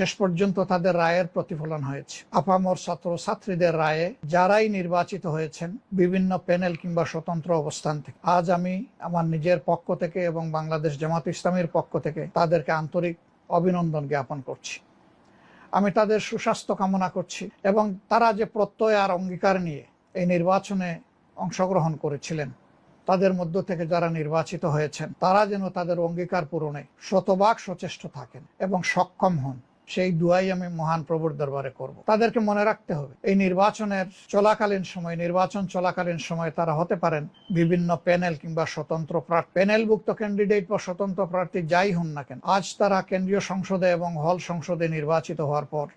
শেষ পর্যন্ত তাদের রায়ের প্রতিফলন হয়েছে। আপামর ছাত্র ছাত্রীদের রায়ে যারাই নির্বাচিত হয়েছেন বিভিন্ন প্যানেল কিংবা স্বতন্ত্র অবস্থান থেকে, আজ আমি আমার নিজের পক্ষ থেকে এবং বাংলাদেশ জামাত ইসলামীর পক্ষ থেকে তাদেরকে আন্তরিক অভিনন্দন জ্ঞাপন করছি। আমি তাদের সুস্বাস্থ্য কামনা করছি এবং তারা যে প্রত্যয় আর অঙ্গীকার নিয়ে এই নির্বাচনে অংশগ্রহণ করেছিলেন, তাদের মধ্য থেকে যারা নির্বাচিত হয়েছেন তারা যেন তাদের অঙ্গীকার পূরণে শতভাগ সচেষ্ট থাকেন এবং সক্ষম হন, সেই দুয়াই আমি মহান প্রভুর দরবারে করব। তাদেরকে মনে রাখতে হবে এই নির্বাচন চলাকালীন সময় তারা হতে পারেন বিভিন্ন প্যানেল কিংবা স্বতন্ত্র প্রার্থী, প্যানেলভুক্ত ক্যান্ডিডেট বা স্বতন্ত্র প্রার্থী যাই হন না কেন, আজ তারা কেন্দ্রীয় সংসদে এবং হল সংসদে নির্বাচিত হওয়ার পর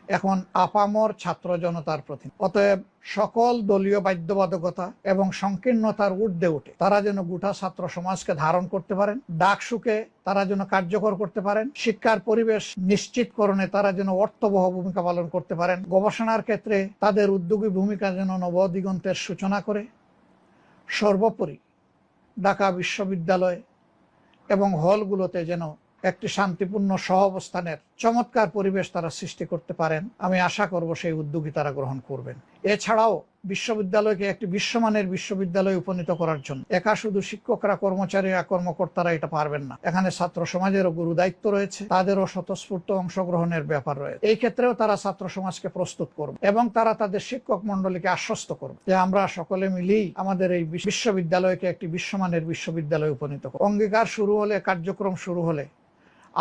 এখন আপামর ছাত্র জনতার প্রতি। অতএব সকল দলীয় বাধ্যবাধকতা এবং সংকীর্ণতার ঊর্ধ্বে উঠে তারা যেন গোটা ছাত্র সমাজকে ধারণ করতে পারেন, ডাকসুকে তারা যেন কার্যকর করতে পারেন, শিক্ষার পরিবেশ নিশ্চিতকরণে তারা যেন অর্থবহ ভূমিকা পালন করতে পারেন, গবেষণার ক্ষেত্রে তাদের উদ্যোগী ভূমিকা যেন নবদিগন্তের সূচনা করে, সর্বোপরি ঢাকা বিশ্ববিদ্যালয় এবং হলগুলোতে যেন একটি শান্তিপূর্ণ সহাবস্থানের চমৎকার পরিবেশ তারা সৃষ্টি করতে পারেন, আমি আশা করব সেই উদ্যোগী তারা গ্রহণ করবেন। এছাড়াও বিশ্ববিদ্যালয়কে একটি বিশ্বমানের বিশ্ববিদ্যালয়ে উপনীত করার জন্য একা শুধু শিক্ষকরা, কর্মচারীরা, কর্মকর্তারা এটা পারবেন না। এখানে ছাত্র সমাজেরও গুরু দায়িত্ব রয়েছে, তাদেরও স্বতঃস্ফূর্ত অংশগ্রহণের ব্যাপার রয়েছে। এই ক্ষেত্রেও তারা ছাত্র সমাজকে প্রস্তুত করবে এবং তারা তাদের শিক্ষক মন্ডলীকে আশ্বস্ত করবে যে আমরা সকলে মিলেই আমাদের এই বিশ্ববিদ্যালয়কে একটি বিশ্বমানের বিশ্ববিদ্যালয়ে উপনীত করব। অঙ্গীকার শুরু হলে, কার্যক্রম শুরু হলে,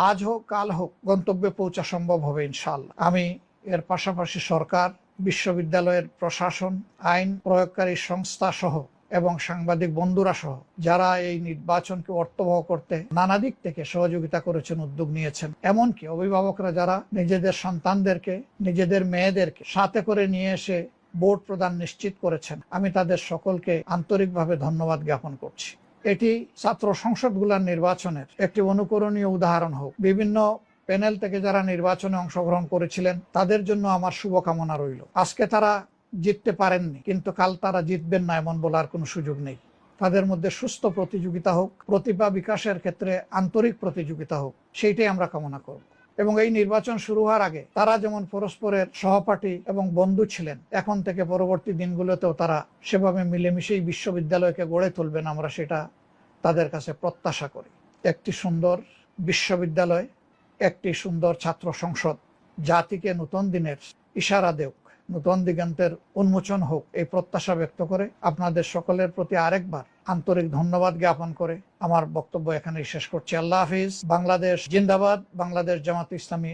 আজ হোক কাল হোক, গন্তব্যে পৌঁছা সম্ভব হবে ইনশাআল্লাহ। আমি এর পাশাপাশি সরকার, বিশ্ববিদ্যালয়ের প্রশাসন, আইন প্রয়োগকারী সংস্থা সহ এবং সাংবাদিক বন্ধুরা সহ যারা এই নির্বাচনকে অর্থবহ করতে নানা দিক থেকে সহযোগিতা করেছেন, উদ্যোগ নিয়েছেন, এমনকি অভিভাবকরা যারা নিজেদের সন্তানদেরকে, নিজেদের মেয়েদেরকে সাথে করে নিয়ে এসে ভোট প্রদান নিশ্চিত করেছেন, আমি তাদের সকলকে আন্তরিকভাবে ধন্যবাদ জ্ঞাপন করছি। এটি ছাত্র সংসদগুলোর নির্বাচনের একটি অনুকরণীয় উদাহরণ হোক। বিভিন্ন প্যানেল থেকে যারা নির্বাচনে অংশগ্রহণ করেছিলেন তাদের জন্য আমার শুভকামনা রইল। আজকে তারা জিততে পারেননি, কিন্তু কাল তারা জিতবেন না এমন বলার কোনো সুযোগ নেই। তাদের মধ্যে সুস্থ প্রতিযোগিতা হোক, প্রতিভা বিকাশের ক্ষেত্রে আন্তরিক প্রতিযোগিতা হোক, সেইটাই আমরা কামনা করব। এবং এই নির্বাচন শুরু হওয়ার আগে তারা যেমন পরস্পরের সহপাঠী এবং বন্ধু ছিলেন, এখন থেকে পরবর্তী দিনগুলোতেও তারা সেভাবে মিলেমিশেই বিশ্ববিদ্যালয়কে গড়ে তুলবেন, আমরা সেটা তাদের কাছে প্রত্যাশা করি। একটি সুন্দর বিশ্ববিদ্যালয়, একটি সুন্দর ছাত্র সংসদ জাতিকে নতুন দিনের ইশারা দেওক, নতুন দিগন্তের উন্মোচন হোক, এই প্রত্যাশা ব্যক্ত করে আপনাদের সকলের প্রতি আরেকবার আন্তরিক ধন্যবাদ জ্ঞাপন করে আমার বক্তব্য এখানেই শেষ করছি। আল্লাহ হাফিজ। বাংলাদেশ জিন্দাবাদ। বাংলাদেশ জামাত ইসলামী